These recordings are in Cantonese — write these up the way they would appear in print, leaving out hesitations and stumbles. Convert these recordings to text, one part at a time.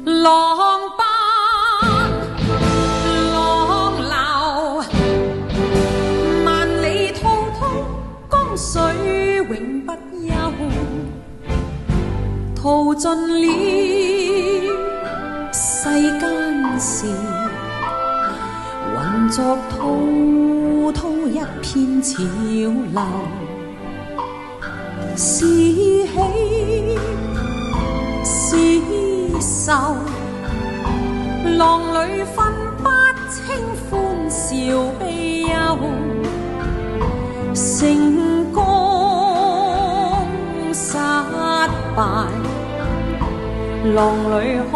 浪奔浪流，萬里滔滔江水永不休，淘盡了世間事，混作滔滔一片潮流，是喜是愁，浪裏分不清歡笑悲憂，成功失敗，浪裏看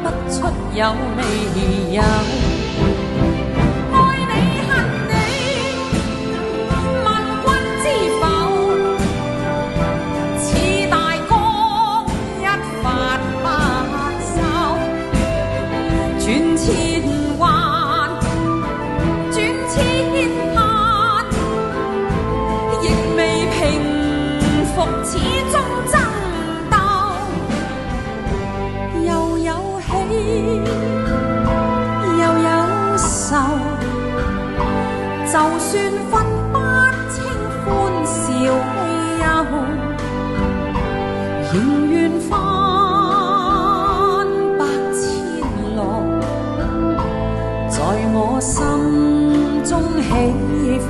不出有未有。愛你恨你，問君知否？似大江一發不收，轉千彎，轉千盼，亦未平復，始終爭鬥，又有喜又有愁，就算分不清歡笑悲憂，仍願翻百千浪，在我心中起伏。